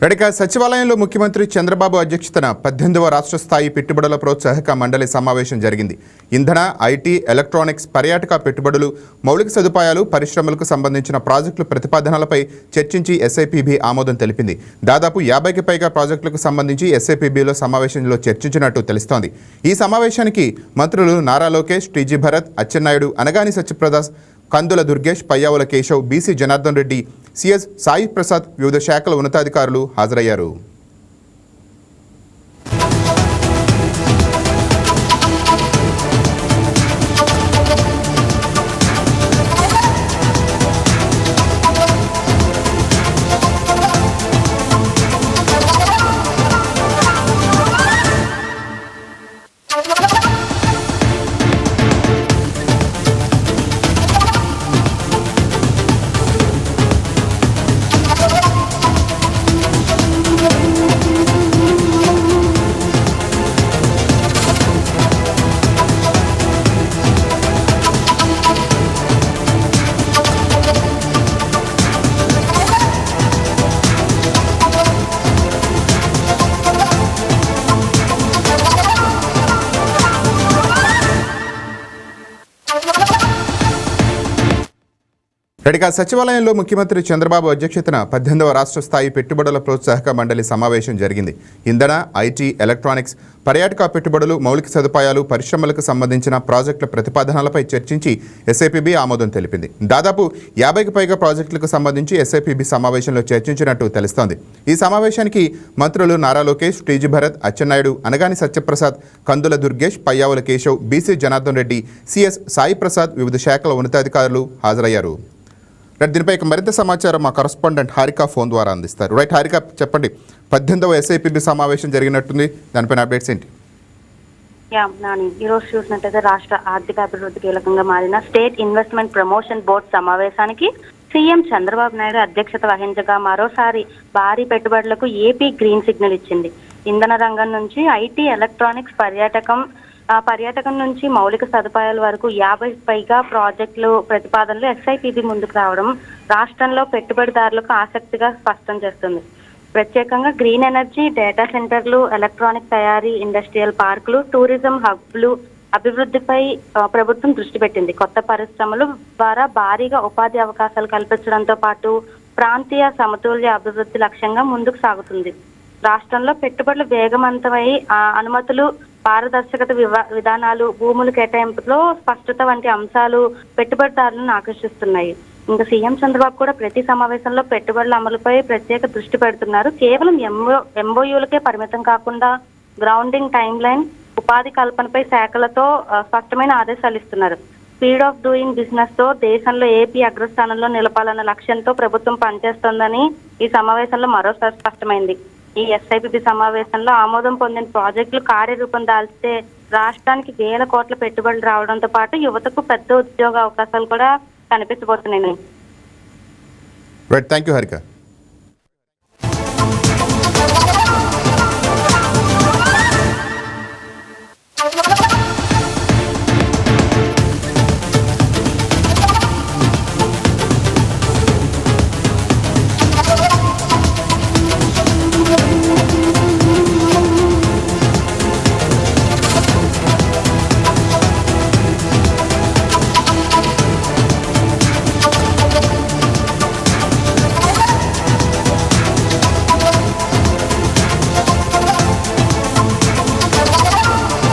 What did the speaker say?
ఇక సచివాలయంలో ముఖ్యమంత్రి చంద్రబాబు అధ్యక్షతన 18వ రాష్ట్ర స్థాయి పెట్టుబడుల ప్రోత్సాహక మండలి సమావేశం జరిగింది. ఇంధన, ఐటీ, ఎలక్ట్రానిక్స్, పర్యాటక పెట్టుబడులు, మౌలిక సదుపాయాలు, పరిశ్రమలకు సంబంధించిన ప్రాజెక్టుల ప్రతిపాదనలపై చర్చించి ఎస్ఐపిబి ఆమోదం తెలిపింది. దాదాపు 50కి పైగా ప్రాజెక్టులకు సంబంధించి ఎస్ఐపిబిలో సమావేశంలో చర్చించినట్టు తెలుస్తోంది. ఈ సమావేశానికి మంత్రులు నారా లోకేష్, టీజీ భరత్, అచ్చెన్నాయుడు, అనగాని సత్యప్రదాస్, కందుల దుర్గేష్, పయ్యావుల కేశవ్, బీసీ జనార్దన్ రెడ్డి, సిఎస్ సాయి ప్రసాద్, వివిధ శాఖల ఉన్నతాధికారులు హాజరయ్యారు. ఇక సచివాలయంలో ముఖ్యమంత్రి చంద్రబాబు అధ్యక్షతన 18వ రాష్ట్ర స్థాయి పెట్టుబడుల ప్రోత్సాహక మండలి సమావేశం జరిగింది. ఇంధన, ఐటీ, ఎలక్ట్రానిక్స్, పర్యాటక పెట్టుబడులు, మౌలిక సదుపాయాలు, పరిశ్రమలకు సంబంధించిన ప్రాజెక్టుల ప్రతిపాదనలపై చర్చించి ఎస్ఐపిబి ఆమోదం తెలిపింది. దాదాపు 50కి పైగా ప్రాజెక్టులకు సంబంధించి ఎస్ఐపిబి సమావేశంలో చర్చించినట్టు తెలుస్తోంది. ఈ సమావేశానికి మంత్రులు నారా లోకేష్, టీజీ భరత్, అచ్చెన్నాయుడు, అనగాని సత్యప్రసాద్, కందుల దుర్గేష్, పయ్యావుల కేశవ్, బీసీ జనార్దన్ రెడ్డి, సిఎస్ సాయి ప్రసాద్, వివిధ శాఖల ఉన్నతాధికారులు హాజరయ్యారు. దీనిపై మరింత సమాచారం మా కరస్పాండెంట్ హారిక ఫోన్ ద్వారా అందిస్తారు. రైట్ హారిక, చెప్పండి, 18వ ఎస్ఐపిబి సమావేశం జరిగినట్టుంది, దానిపైన అప్డేట్స్ ఏంటి? ఈరోజు చూసినట్టయితే రాష్ట్ర ఆర్థిక అభివృద్ధి కీలకంగా మారిన స్టేట్ ఇన్వెస్ట్మెంట్ ప్రమోషన్ బోర్డు సమావేశానికి సీఎం చంద్రబాబు నాయుడు అధ్యక్షత వహించగా మరోసారి భారీ పెట్టుబడులకు ఏపీ గ్రీన్ సిగ్నల్ ఇచ్చింది. ఇంధన రంగం నుంచి ఐటీ, ఎలక్ట్రానిక్స్, పర్యాటకం నుంచి మౌలిక సదుపాయాల వరకు 50 పైగా ప్రాజెక్టులు ప్రతిపాదనలు ఎస్ఐపిబి ముందుకు రావడం రాష్ట్రంలో పెట్టుబడిదారులకు ఆసక్తిగా స్పష్టం చేస్తుంది. ప్రత్యేకంగా గ్రీన్ ఎనర్జీ, డేటా సెంటర్లు, ఎలక్ట్రానిక్ తయారీ, ఇండస్ట్రియల్ పార్కులు, టూరిజం హబ్లు అభివృద్ధిపై ప్రభుత్వం దృష్టి పెట్టింది. కొత్త పరిశ్రమలు ద్వారా భారీగా ఉపాధి అవకాశాలు కల్పించడంతో పాటు ప్రాంతీయ సమతుల్య అభివృద్ధి లక్ష్యంగా ముందుకు సాగుతుంది. రాష్ట్రంలో పెట్టుబడులు వేగవంతమై అనుమతులు, పారదర్శకత విధానాలు, భూముల కేటాయింపులో స్పష్టత వంటి అంశాలు పెట్టుబడిదారులను ఆకర్షిస్తున్నాయి. ఇంకా సీఎం చంద్రబాబు కూడా ప్రతి సమావేశంలో పెట్టుబడుల అమలుపై ప్రత్యేక దృష్టి పెడుతున్నారు. కేవలం ఎంఓయూలకే పరిమితం కాకుండా గ్రౌండింగ్, టైమ్ లైన్, ఉపాధి కల్పనపై శాఖలతో స్పష్టమైన ఆదేశాలు ఇస్తున్నారు. స్పీడ్ ఆఫ్ డూయింగ్ బిజినెస్ తో దేశంలో ఏపీ అగ్రస్థానంలో నిలపాలన్న లక్ష్యంతో ప్రభుత్వం పనిచేస్తోందని ఈ సమావేశంలో మరోసారి స్పష్టమైంది. ఈ ఎస్ఐపిబి సమావేశంలో ఆమోదం పొందిన ప్రాజెక్టులు కార్యరూపం దాల్చితే రాష్ట్రానికి వేల కోట్ల పెట్టుబడులు రావడంతో పాటు యువతకు పెద్ద ఉద్యోగ అవకాశాలు కూడా కనిపించబోతున్నాయి. Thank you Harika.